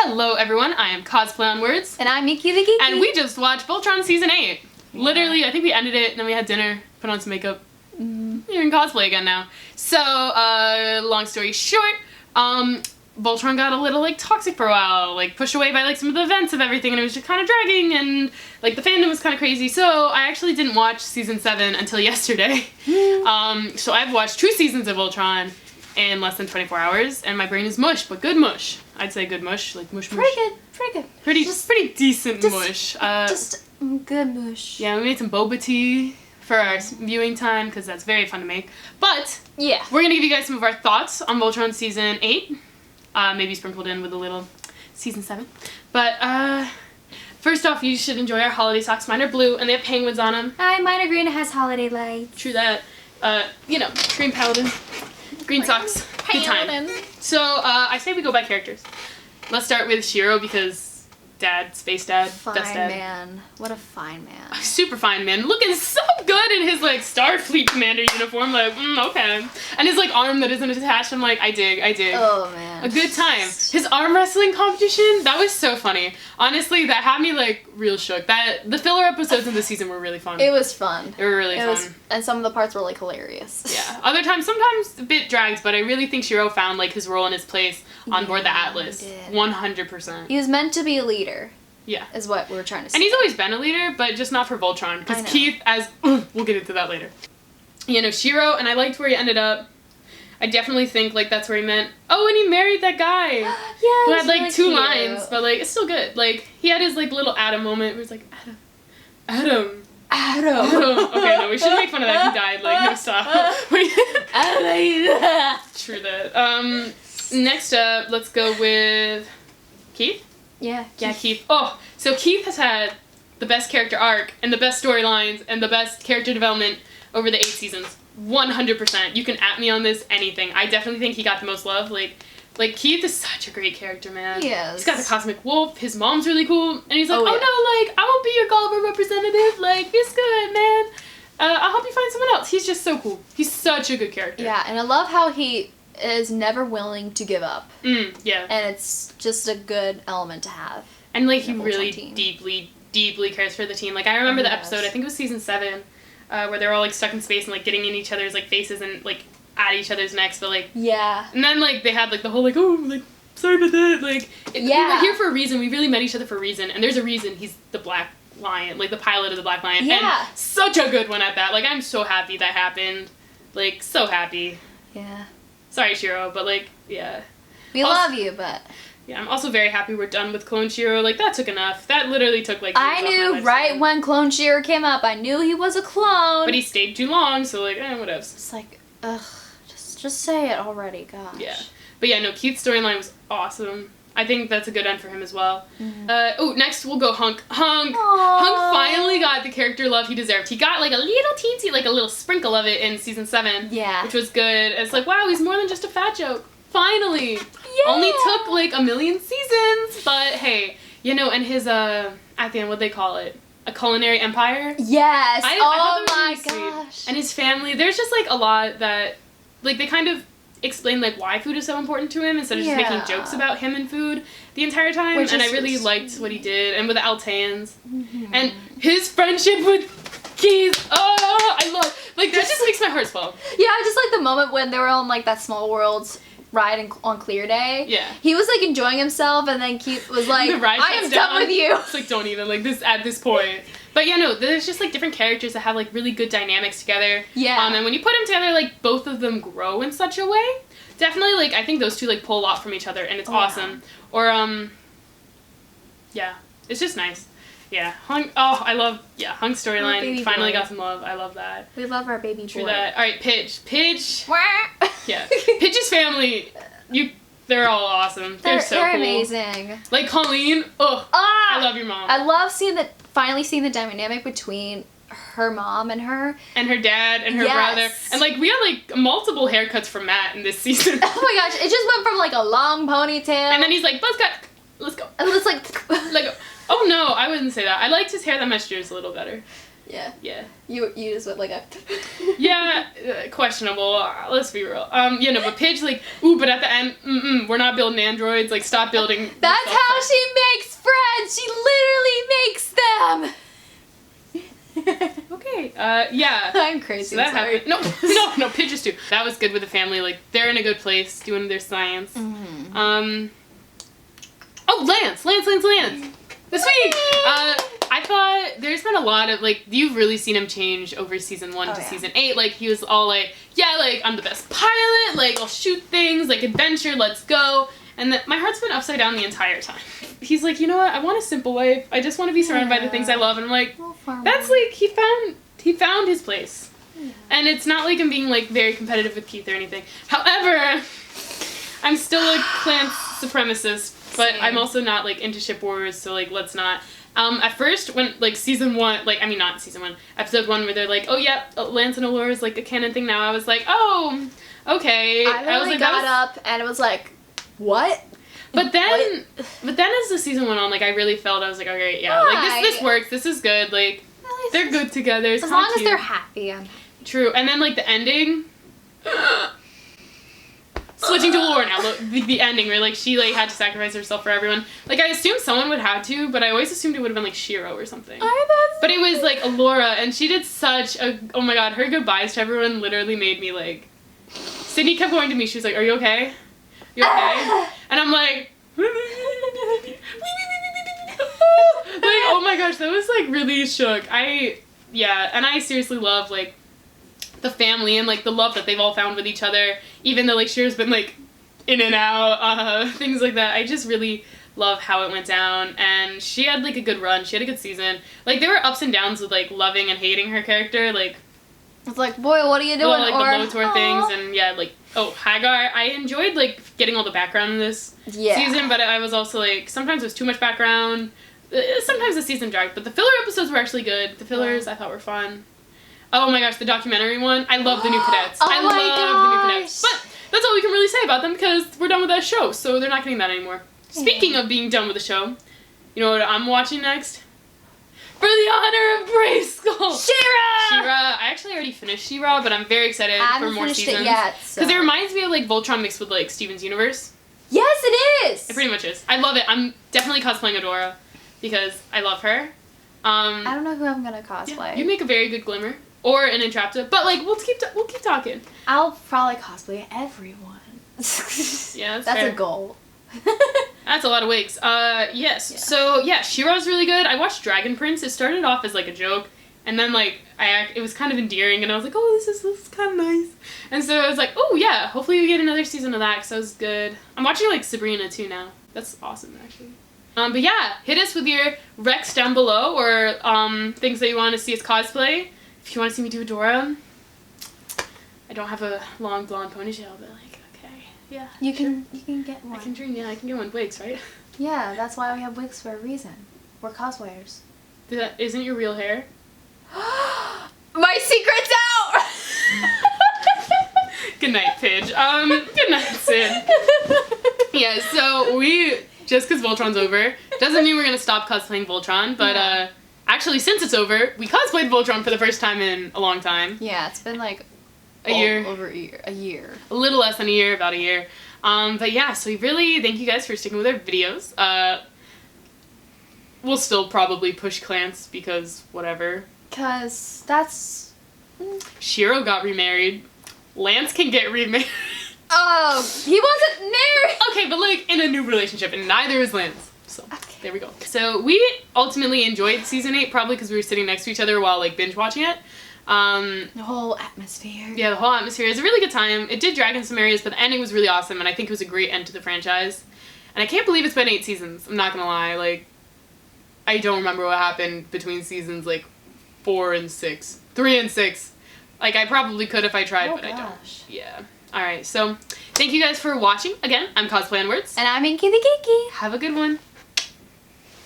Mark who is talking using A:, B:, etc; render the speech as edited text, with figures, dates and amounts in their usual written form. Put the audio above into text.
A: Hello everyone, I am CosplayOnWords.
B: And I'm Miki the Geeky.
A: And we just watched Voltron Season 8. Yeah. Literally, I think we ended it, and then we had dinner, put on some makeup. You're in cosplay again now. So, long story short, Voltron got a little, toxic for a while, pushed away by, some of the events of everything, and it was just kind of dragging, and, the fandom was kind of crazy, so I actually didn't watch Season 7 until yesterday. So I've watched 2 seasons of Voltron in less than 24 hours, and my brain is mush, but good mush. I'd say good mush, mush mush.
B: Pretty good.
A: Pretty decent mush.
B: Just good mush.
A: Yeah, we made some boba tea for our viewing time, because that's very fun to make. But,
B: yeah,
A: we're going to give you guys some of our thoughts on Voltron Season 8. Maybe sprinkled in with a little Season 7. But, first off, you should enjoy our holiday socks. Mine are blue, and they have penguins on them.
B: Hi, mine are green and has holiday lights.
A: True that. Green paladin. Green socks. Good time. So, I say we go by characters. Let's start with Shiro, because Space Dad,
B: fine
A: Dust Dad.
B: Man. What a fine man.
A: Super fine man. Looking so good in his, Starfleet commander uniform. Okay. And his, arm that isn't attached. I'm I dig.
B: Oh, man.
A: A good time. His arm wrestling competition, that was so funny. Honestly, that had me, real shook. The filler episodes in this season were really fun.
B: It was fun.
A: They were really fun.
B: And some of the parts were, hilarious.
A: Yeah. Other times, sometimes a bit drags, but I really think Shiro found, his role and his place on board the Atlas.
B: He did.
A: 100%.
B: He was meant to be a leader.
A: Yeah.
B: Is what we were trying to say.
A: And he's always been a leader, but just not for Voltron. Because Keith, we'll get into that later. Shiro, and I liked where he ended up. I definitely think, that's where he meant, and he married that guy.
B: Yeah,
A: who had,
B: really
A: 2
B: cute.
A: lines, but, it's still good. He had his, little Adam moment where he's Adam. Okay, no, we shouldn't make fun of that. He died, no, stop. True that. Next up, let's go with Keith.
B: Yeah,
A: Keith. Oh, so Keith has had the best character arc and the best storylines and the best character development over the 8 seasons. 100%. You can at me on this, anything. I definitely think he got the most love. Keith is such a great character, man.
B: He is.
A: He's got the cosmic wolf. His mom's really cool. And he's
B: no,
A: I won't be your Gulliver representative. It's good, man. I'll help you find someone else. He's just so cool. He's such a good character.
B: Yeah, and I love how he is never willing to give up.
A: Yeah.
B: And it's just a good element to have.
A: And, he really deeply cares for the team. I remember the episode, I think it was season 7, where they were all, stuck in space and, getting in each other's, faces and, at each other's necks, but,
B: yeah.
A: And then, they had, the whole, sorry about that, we were here for a reason. We really met each other for a reason, and there's a reason he's the Black Lion, the pilot of the Black Lion.
B: Yeah.
A: And such a good one at that. I'm so happy that happened. So happy.
B: Yeah.
A: Sorry, Shiro, but, yeah.
B: We love you, but...
A: Yeah, I'm also very happy we're done with Clone Shiro. That took enough. That literally took,
B: I knew right when Clone Shiro came up, I knew he was a clone.
A: But he stayed too long, so, whatever.
B: It's ugh, just say it already, gosh.
A: Yeah. But yeah, no, Keith's storyline was awesome. I think that's a good end for him as well. Next we'll go Hunk. Hunk finally got the character love he deserved. He got, a little teensy, a little sprinkle of it in season 7.
B: Yeah.
A: Which was good. It's wow, he's more than just a fat joke. Finally!
B: Yeah!
A: Only took, a million seasons, but hey, and his, at the end, what'd they call it? A culinary empire?
B: Yes!
A: I
B: oh my
A: really
B: gosh!
A: Sweet. And his family, there's just, a lot that, they kind of explain, why food is so important to him instead of just making jokes about him and food the entire time. And I really liked what he did, and with the Altans. And his friendship with Keith, I love, that just makes my heart swell.
B: Yeah, I just the moment when they were on, that Small Worlds ride on Clear Day.
A: Yeah.
B: He was, enjoying himself, and then Keith was I am done with you.
A: It's don't even, this, at this point. But yeah, no, there's just, different characters that have, really good dynamics together. Yeah. And when you put them together, both of them grow in such a way. Definitely, I think those two, pull a lot from each other, and it's awesome. Or, yeah, it's just nice. Yeah, Hunk's storyline finally got some love. I love that.
B: We love our baby boy.
A: True that. Alright, Pidge. Yeah. Pidge's family, they're all awesome. They're so cool.
B: Amazing.
A: Colleen, I love your mom.
B: I love finally seeing the dynamic between her mom and her.
A: And her dad and her brother. And, we had, multiple haircuts from Matt in this season.
B: Oh my gosh, it just went from, a long ponytail.
A: And then he's buzz cut. Let's go.
B: And it's
A: oh no, I wouldn't say that. I liked his hair that matched yours a little better.
B: Yeah.
A: Yeah.
B: You just went like a...
A: Yeah, questionable. Let's be real. You know, but Pidge, like, ooh, but at the end, we're not building androids. Like, stop building.
B: That's how she makes friends. She literally makes them.
A: Okay. Yeah.
B: I'm crazy.
A: So that happened. No, Pidges too. That was good with the family. Like, they're in a good place doing their science. Oh, Lance. This week, I thought there's been a lot of, like, you've really seen him change over season 1 to season 8. Like, he was all like, yeah, like, I'm the best pilot, like, I'll shoot things, like, adventure, let's go. And my heart's been upside down the entire time. He's like, you know what, I want a simple life. I just want to be surrounded by the things I love. And I'm like, that's like, he found his place. Yeah. And it's not like I'm being, like, very competitive with Keith or anything. However, I'm still a Clance supremacist. But same. I'm also not, like, into ship wars, so, like, let's not. At first, when, like, season 1, like, I mean, not season 1, episode 1, where they're like, oh, yeah, Lance and Allura is, like, a canon thing now, I was like, oh, okay.
B: I was like, got up, and it was like, what?
A: But then as the season went on, like, I really felt, I was like, okay, yeah, like, this works, this is good, like, they're good together, it's
B: as long
A: cute.
B: as they're happy.
A: True, and then, like, the ending... Switching to Allura now, the ending where, like, she, like, had to sacrifice herself for everyone. Like, I assumed someone would have to, but I always assumed it would have been, like, Shiro or something. But it was, like, Allura, and she did such a... Oh, my God, her goodbyes to everyone literally made me, like... Sydney kept going to me. She was like, are you okay? You okay? And I'm like... Like, oh, my gosh, that was, like, really shook. Yeah, and I seriously love, like... the family and, like, the love that they've all found with each other, even though, like, Shiro's been, like, in and out, things like that. I just really love how it went down, and she had, like, a good run. She had a good season. Like, there were ups and downs with, like, loving and hating her character, like...
B: It's like, boy, what are you doing?
A: Like, the Lotor things, and, yeah, like, oh, Hagar. I enjoyed, like, getting all the background in this season, but I was also, like, sometimes it was too much background. Sometimes the season dragged, but the filler episodes were actually good. The fillers, I thought, were fun. Oh my gosh, the documentary one. I love the new cadets. I love the new cadets. But that's all we can really say about them because we're done with that show, so they're not getting that anymore. Speaking of being done with the show, you know what I'm watching next? For the honor of Brave Skull! Shiro! I actually already finished Shiro, but I'm very excited for more seasons. Because it reminds me of, like, Voltron mixed with, like, Steven's universe.
B: Yes, it is!
A: It pretty much is. I love it. I'm definitely cosplaying Adora because I love her. I
B: don't know who I'm gonna cosplay.
A: Yeah, you make a very good Glimmer. Or an Entrapta, but, like, we'll keep talking.
B: I'll probably cosplay everyone.
A: Yeah,
B: that's a goal.
A: That's a lot of wigs. Yes. Yeah. So, yeah, Shiro's really good. I watched Dragon Prince. It started off as, like, a joke, and then, like, it was kind of endearing, and I was like, oh, this is kind of nice. And so I was like, oh, yeah, hopefully we get another season of that, because that was good. I'm watching, like, Sabrina, too, now. That's awesome, actually. But, yeah, hit us with your recs down below, or things that you want to see as cosplay. If you want to see me do Adora, I don't have a long blonde ponytail, but, like, okay, yeah.
B: You can get one.
A: I can dream, yeah, I can get one. Wigs, right?
B: Yeah, that's why we have wigs for a reason. We're cosplayers.
A: Isn't your real hair?
B: My secret's out!
A: Good night, Pidge. Good night, Sid. Yeah, so just because Voltron's over, doesn't mean we're going to stop cosplaying Voltron, but, actually, since it's over, we cosplayed Voltron for the first time in a long time.
B: Yeah, it's been like
A: a year.
B: Over a year.
A: A little less than a year, about a year. But yeah, so we really thank you guys for sticking with our videos. We'll still probably push Clance because whatever.
B: Because that's...
A: Shiro got remarried. Lance can get remarried.
B: Oh, he wasn't married!
A: Okay, but like in a new relationship, and neither is Lance. So, there we go. So, we ultimately enjoyed Season 8, probably because we were sitting next to each other while, like, binge-watching it.
B: The whole atmosphere.
A: Yeah, the whole atmosphere. It was a really good time. It did drag in some areas, but the ending was really awesome, and I think it was a great end to the franchise. And I can't believe it's been 8 seasons. I'm not gonna lie. Like, I don't remember what happened between seasons, like, 4 and 6. 3 and 6. Like, I probably could if I tried, but I don't. Yeah. Alright, so, thank you guys for watching. Again, I'm CosplayOnWords.
B: And I'm Inky the Geeky.
A: Have a good one.